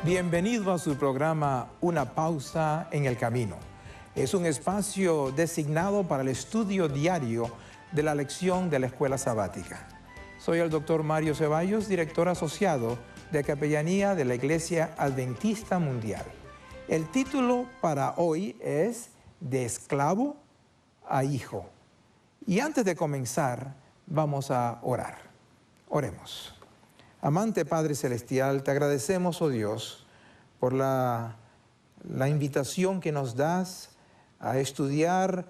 Bienvenido a su programa Una pausa en el camino. Es un espacio designado para el estudio diario de la lección de la escuela sabática. Soy el doctor Mario Ceballos, director asociado de capellanía de la Iglesia Adventista Mundial. El título para hoy es De esclavo a hijo. Y antes de comenzar, vamos a orar. Oremos. Amante Padre Celestial, te agradecemos, oh Dios, por la invitación que nos das a estudiar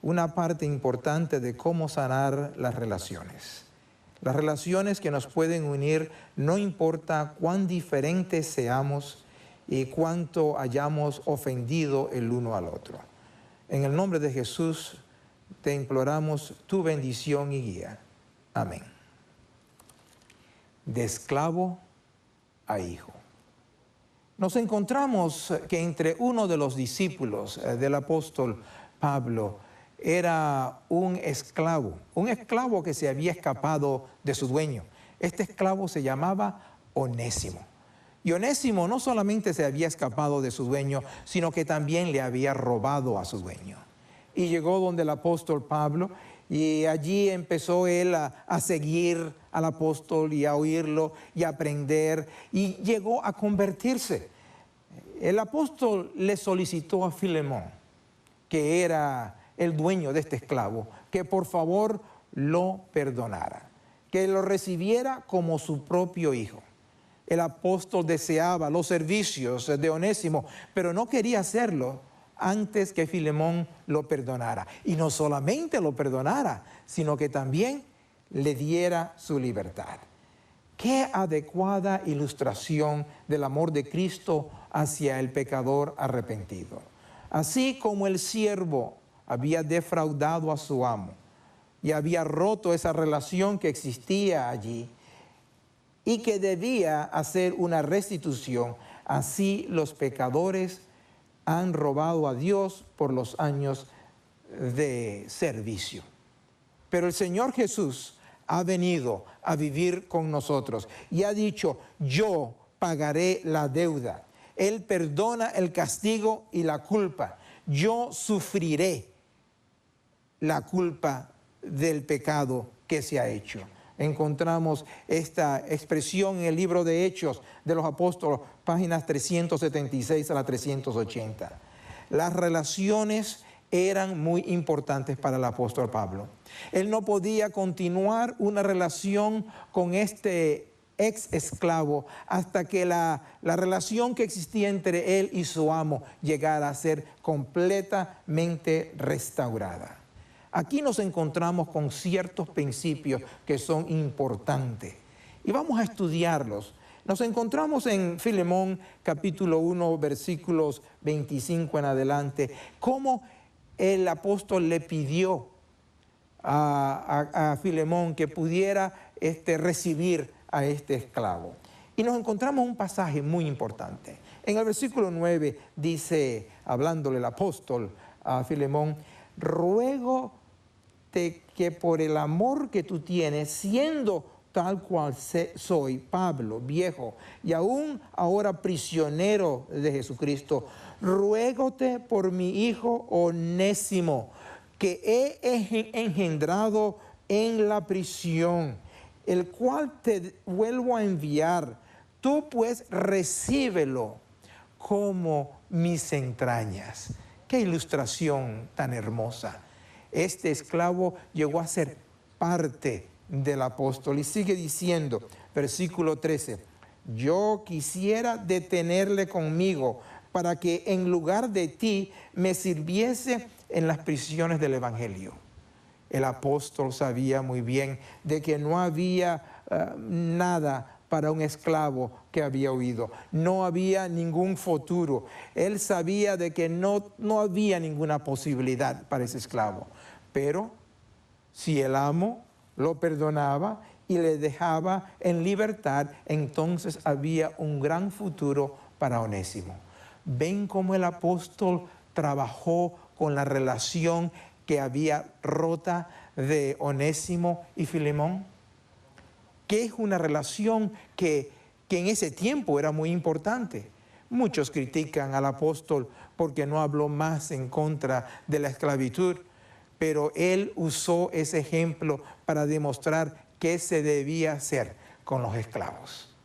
una parte importante de cómo sanar las relaciones. Las relaciones que nos pueden unir, no importa cuán diferentes seamos y cuánto hayamos ofendido el uno al otro. En el nombre de Jesús te imploramos tu bendición y guía. Amén. De esclavo a hijo. Nos encontramos que entre uno de los discípulos del apóstol Pablo era un esclavo que se había escapado de su dueño. Este esclavo se llamaba Onésimo. Y Onésimo no solamente se había escapado de su dueño, sino que también le había robado a su dueño. Y llegó donde el apóstol Pablo, y allí empezó él a seguir al apóstol y a oírlo y a aprender, y llegó a convertirse. El apóstol le solicitó a Filemón, que era el dueño de este esclavo, que por favor lo perdonara, que lo recibiera como su propio hijo. El apóstol deseaba los servicios de Onésimo, pero no quería hacerlo antes que Filemón lo perdonara. Y no solamente lo perdonara, sino que también le diera su libertad. Qué adecuada ilustración del amor de Cristo hacia el pecador arrepentido. Así como el siervo había defraudado a su amo y había roto esa relación que existía allí y que debía hacer una restitución, así los pecadores han robado a Dios por los años de servicio. Pero el Señor Jesús ha venido a vivir con nosotros y ha dicho: yo pagaré la deuda. Él perdona el castigo y la culpa. Yo sufriré la culpa del pecado que se ha hecho. Encontramos esta expresión en el libro de Hechos de los Apóstoles, páginas 376 a la 380. Las relaciones eran muy importantes para el apóstol Pablo. Él no podía continuar una relación con este ex esclavo hasta que la relación que existía entre él y su amo llegara a ser completamente restaurada. Aquí nos encontramos con ciertos principios que son importantes y vamos a estudiarlos. Nos encontramos en Filemón capítulo 1, versículos 25 en adelante, cómo el apóstol le pidió a Filemón que pudiera recibir a este esclavo. Y nos encontramos un pasaje muy importante. En el versículo 9 dice, hablándole el apóstol a Filemón: ruego que por el amor que tú tienes, siendo tal cual soy, Pablo, viejo, y aún ahora prisionero de Jesucristo, ruégote por mi hijo Onésimo, que he engendrado en la prisión, el cual te vuelvo a enviar. Tú pues recíbelo como mis entrañas. Qué ilustración tan hermosa. Este esclavo llegó a ser parte del apóstol y sigue diciendo, versículo 13, yo quisiera detenerle conmigo para que en lugar de ti me sirviese en las prisiones del evangelio. El apóstol sabía muy bien de que no había nada para un esclavo que había huido. No había ningún futuro. Él sabía de que no había ninguna posibilidad para ese esclavo. Pero si el amo lo perdonaba y le dejaba en libertad, entonces había un gran futuro para Onésimo. ¿Ven cómo el apóstol trabajó con la relación que había rota de Onésimo y Filemón? Que es una relación que en ese tiempo era muy importante. Muchos critican al apóstol porque no habló más en contra de la esclavitud, pero él usó ese ejemplo para demostrar qué se debía hacer con los esclavos,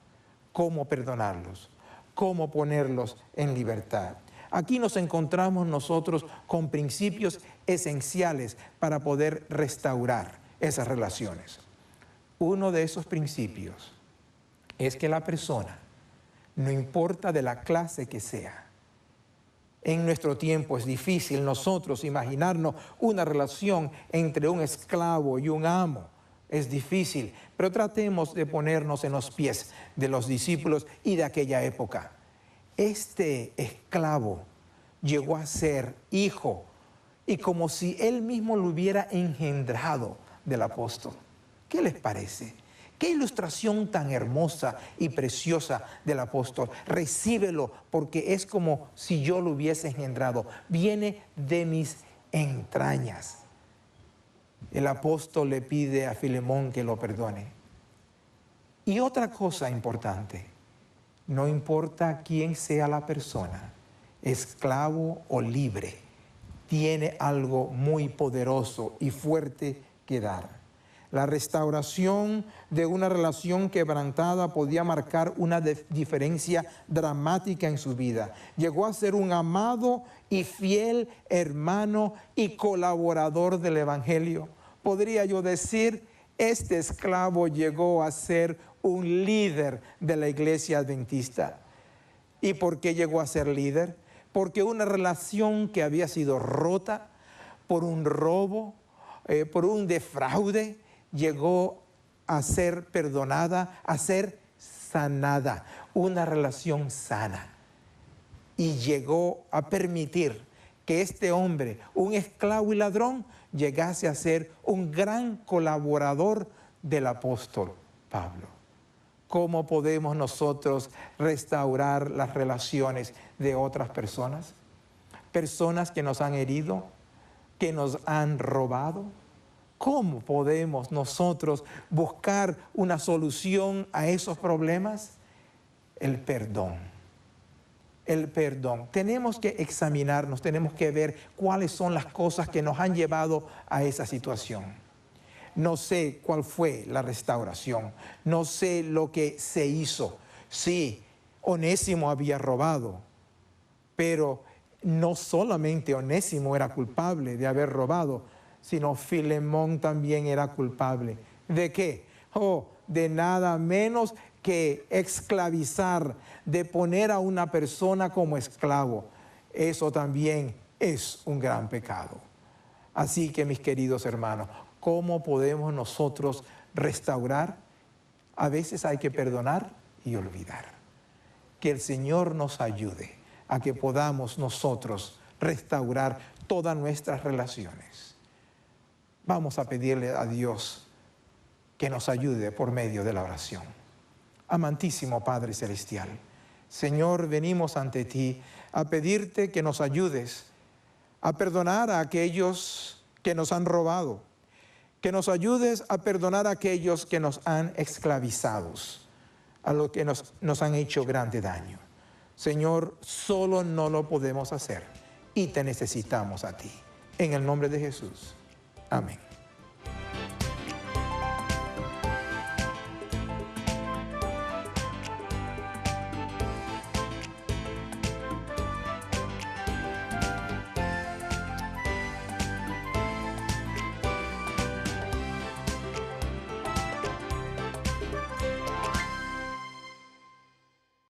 cómo perdonarlos, cómo ponerlos en libertad. Aquí nos encontramos nosotros con principios esenciales para poder restaurar esas relaciones. Uno de esos principios es que la persona, no importa de la clase que sea, en nuestro tiempo es difícil nosotros imaginarnos una relación entre un esclavo y un amo. Es difícil, pero tratemos de ponernos en los pies de los discípulos y de aquella época. Este esclavo llegó a ser hijo y como si él mismo lo hubiera engendrado del apóstol. ¿Qué les parece? Qué ilustración tan hermosa y preciosa del apóstol. Recíbelo porque es como si yo lo hubiese engendrado. Viene de mis entrañas. El apóstol le pide a Filemón que lo perdone. Y otra cosa importante, no importa quién sea la persona, esclavo o libre, tiene algo muy poderoso y fuerte que dar. La restauración de una relación quebrantada podía marcar una diferencia dramática en su vida. Llegó a ser un amado y fiel hermano y colaborador del Evangelio. Podría yo decir, este esclavo llegó a ser un líder de la iglesia adventista. ¿Y por qué llegó a ser líder? Porque una relación que había sido rota por un robo, por un defraude, llegó a ser perdonada, a ser sanada, una relación sana. Y llegó a permitir que este hombre, un esclavo y ladrón, llegase a ser un gran colaborador del apóstol Pablo. ¿Cómo podemos nosotros restaurar las relaciones de otras personas? Personas que nos han herido, que nos han robado. ¿Cómo podemos nosotros buscar una solución a esos problemas? El perdón. El perdón. Tenemos que examinarnos, tenemos que ver cuáles son las cosas que nos han llevado a esa situación. No sé cuál fue la restauración, no sé lo que se hizo. Sí, Onésimo había robado, pero no solamente Onésimo era culpable de haber robado, sino Filemón también era culpable. ¿De qué? De nada menos que esclavizar, de poner a una persona como esclavo. Eso también es un gran pecado. Así que, mis queridos hermanos, ¿cómo podemos nosotros restaurar? A veces hay que perdonar y olvidar. Que el Señor nos ayude a que podamos nosotros restaurar todas nuestras relaciones. Vamos a pedirle a Dios que nos ayude por medio de la oración. Amantísimo Padre Celestial, Señor, venimos ante ti a pedirte que nos ayudes a perdonar a aquellos que nos han robado, que nos ayudes a perdonar a aquellos que nos han esclavizado, a los que nos han hecho grande daño. Señor, solo no lo podemos hacer y te necesitamos a ti. En el nombre de Jesús. Amén.